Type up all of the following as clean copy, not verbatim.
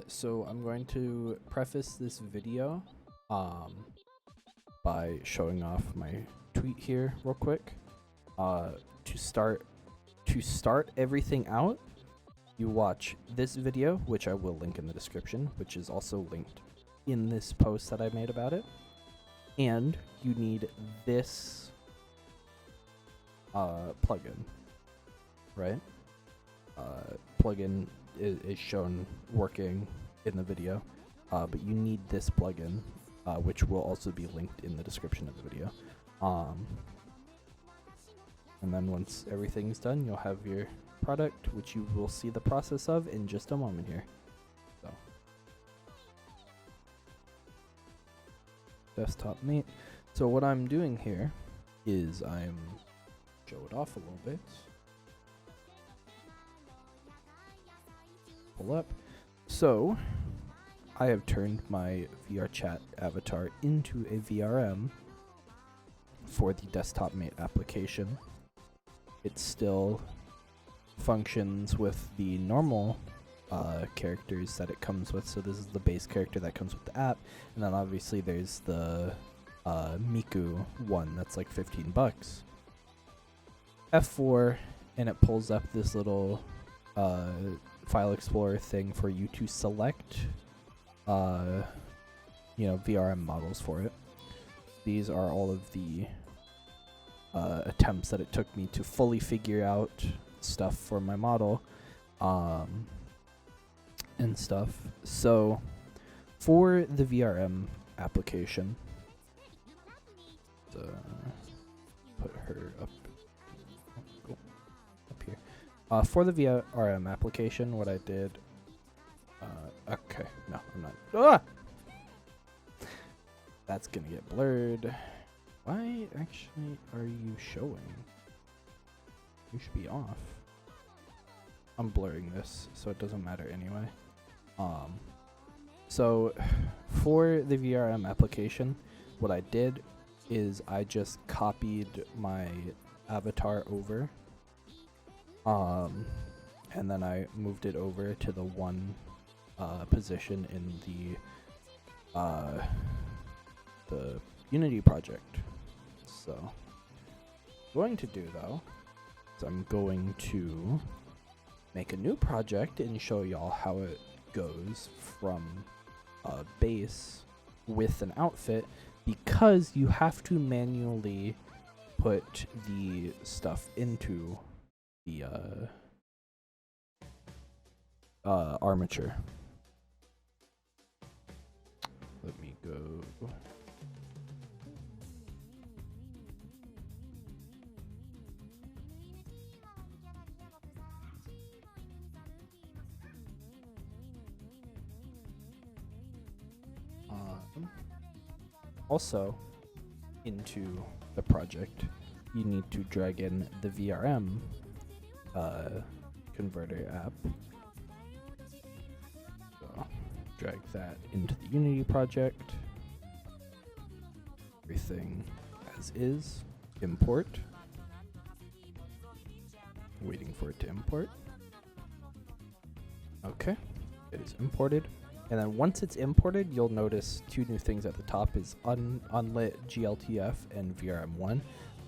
So I'm going to preface this video by showing off my tweet here real quick. To start everything out, you watch this video, which I will link in the description, which is also linked in this post that I made about it. And you need this plugin, right? Plugin is shown working in the video, but you need this plugin, which will also be linked in the description of the video. And then once everything's done, you'll have your product, which you will see the process of in just a moment here. So, Desktop Mate. So what I'm doing here is I'm show it off a little bit. Pull up. So I have turned my VR chat avatar into a VRM for the Desktop Mate application. It still functions with the normal characters that it comes with. So this is the base character that comes with the app, and then obviously there's the Miku one that's like $15. F4, and it pulls up this little file explorer thing for you to select VRM models for it. These are all of the attempts that it took me to fully figure out stuff for my model and stuff. So for the VRM application, put her up here. For the VRM application, what I did, okay, no, I'm not. That's gonna get blurred. Why actually are you showing? You should be off. I'm blurring this, so it doesn't matter anyway. So for the VRM application, what I did is I just copied my avatar over, and then I moved it over to the one position in the Unity project. So what I'm going to do though is I'm going to make a new project and show y'all how it goes from base with an outfit, because you have to manually put the stuff into the armature. Let me go. Also, into the project, you need to drag in the VRM converter app. So, drag that into the Unity project. Everything as is. Import. Waiting for it to import. Okay, it is imported. And then once it's imported, you'll notice two new things at the top is unlit GLTF and VRM1.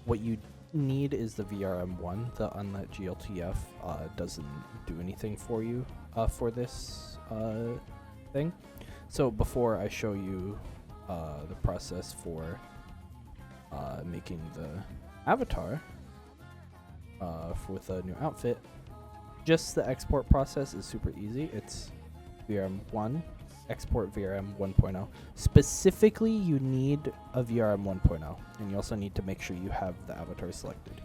What you need is the VRM1. The unlit GLTF doesn't do anything for you for this thing. So before I show you the process for making the avatar with a new outfit, just the export process is super easy. It's VRM1, export VRM 1.0. Specifically, you need a VRM 1.0, and you also need to make sure you have the avatar selected.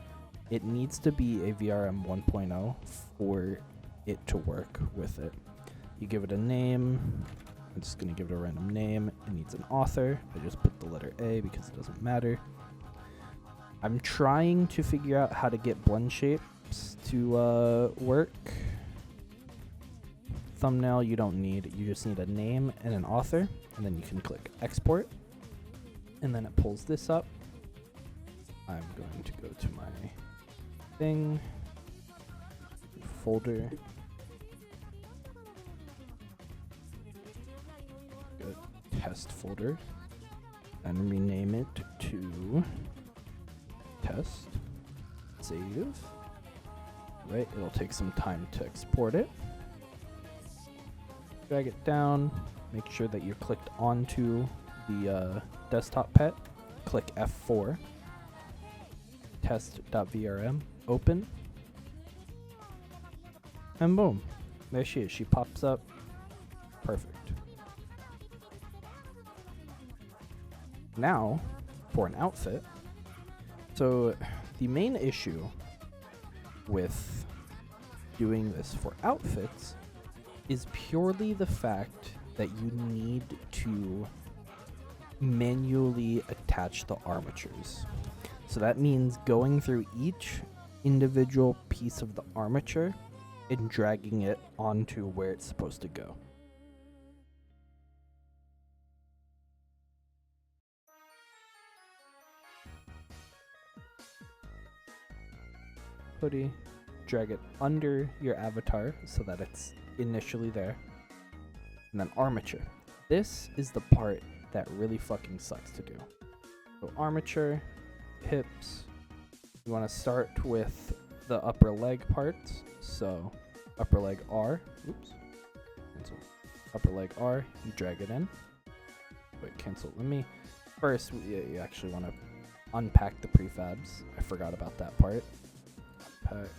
It needs to be a VRM 1.0 for it to work with it. You give it a name. I'm just going to give it a random name. It needs an author. I just put the letter A because it doesn't matter. I'm trying to figure out how to get blend shapes to work. Thumbnail you don't need. You just need a name and an author, and then you can click export, and then it pulls this up. I'm going to go to my thing, folder, test folder and rename it to test. Save. Right, it'll take some time to export it. Drag it down. Make sure that you're clicked onto the desktop pet. Click F4. Test.vrm. Open. And boom. There she is. She pops up. Perfect. Now, for an outfit. So, the main issue with doing this for outfits is purely the fact that you need to manually attach the armatures. So that means going through each individual piece of the armature and dragging it onto where it's supposed to go. Hoodie, drag it under your avatar so that it's initially there. And then armature. This is the part that really fucking sucks to do. So armature, hips. You want to start with the upper leg parts. So upper leg R. Oops. Cancel. Upper leg R. You drag it in. Wait, cancel. Let me. First, you actually want to unpack the prefabs. I forgot about that part. Unpack.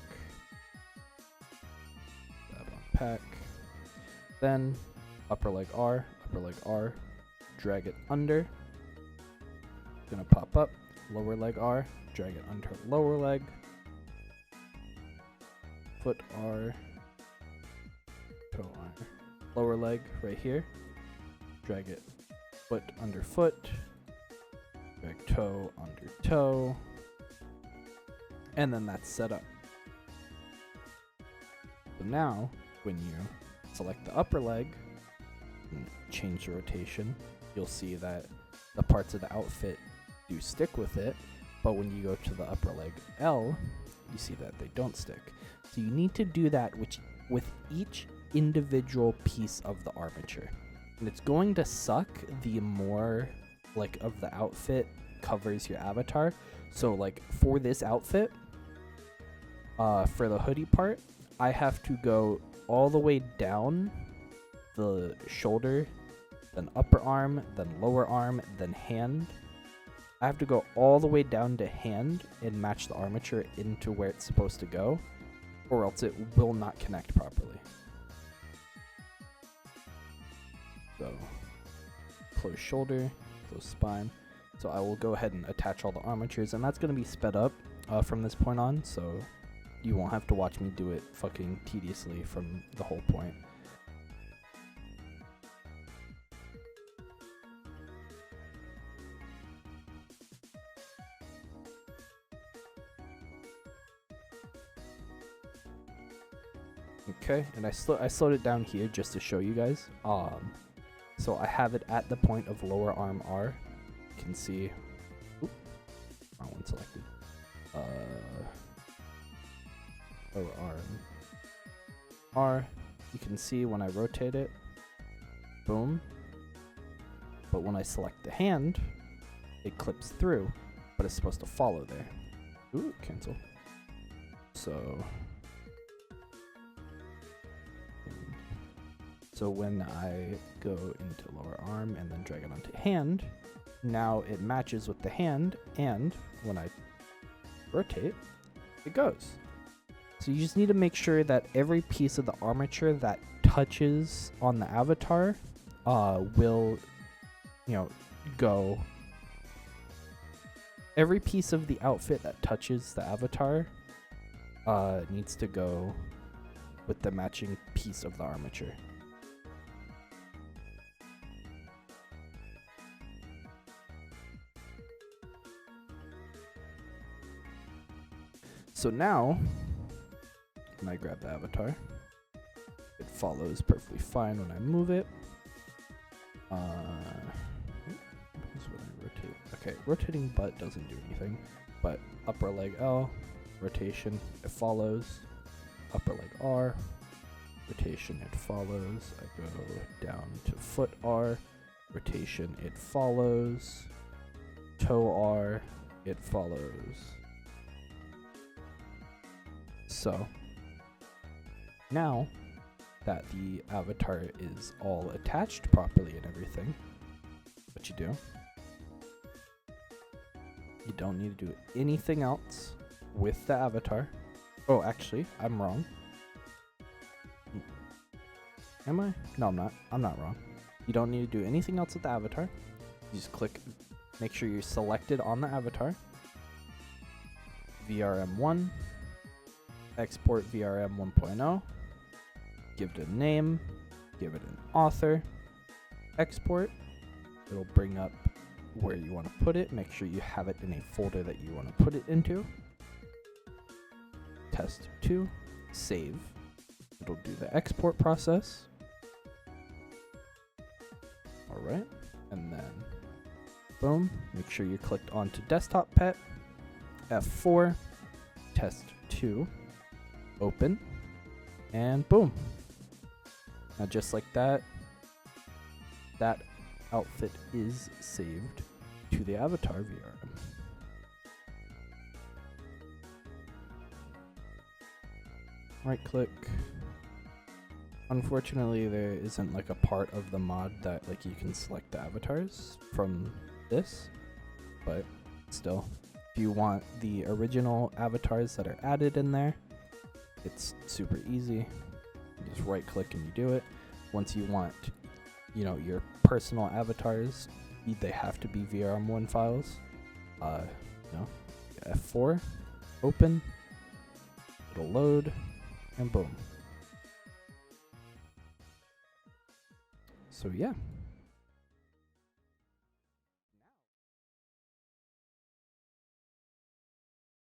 Unpack. Then upper leg R. Upper leg R. Drag it under. Gonna pop up. Lower leg R. Drag it under lower leg. Foot R. Toe R. Lower leg right here. Drag it foot under foot. Drag toe under toe. And then that's set up. So now, when you select the upper leg and change the rotation, you'll see that the parts of the outfit do stick with it, but when you go to the upper leg L, you see that they don't stick. So you need to do that with each individual piece of the armature. And it's going to suck the more like of the outfit covers your avatar. So like for this outfit, for the hoodie part, I have to go all the way down the shoulder, then upper arm, then lower arm, then hand. I have to go all the way down to hand and match the armature into where it's supposed to go, or else it will not connect properly. So, close shoulder, close spine. So I will go ahead and attach all the armatures, and that's going to be sped up from this point on, so you won't have to watch me do it fucking tediously from the whole point. Okay, and I slowed it down here just to show you guys. So I have it at the point of lower arm R. You can see, wrong one selected. Lower arm R. You can see when I rotate it, boom. But when I select the hand, it clips through, but it's supposed to follow there. Ooh, cancel. So when I go into lower arm and then drag it onto hand, now it matches with the hand, and when I rotate, it goes. So you just need to make sure that every piece of the armature that touches on the avatar will, go. Every piece of the outfit that touches the avatar needs to go with the matching piece of the armature. So now, when I grab the avatar, it follows perfectly fine when I move it. When I rotate. Okay, rotating butt doesn't do anything, but upper leg L, rotation, it follows. Upper leg R, rotation, it follows. I go down to foot R, rotation, it follows. Toe R, it follows. So now that the avatar is all attached properly and everything, what you do, you don't need to do anything else with the avatar. Oh, actually, I'm wrong. Am I? No, I'm not. I'm not wrong. You don't need to do anything else with the avatar. You just click, make sure you're selected on the avatar. VRM1, export VRM 1.0, give it a name, give it an author, export. It'll bring up where you want to put it. Make sure you have it in a folder that you want to put it into. Test 2, save. It'll do the export process. Alright, and then boom, make sure you clicked onto Desktop Pet, F4, test 2, open, and boom. Now just like that, that outfit is saved to the avatar VRM. Right click. Unfortunately, there isn't like a part of the mod that like you can select the avatars from this, but still, if you want the original avatars that are added in there, it's super easy. You just right click and you do it. Once you want, you know, your personal avatars, they have to be VRM1 files. F4, open, it'll load, and boom. So yeah.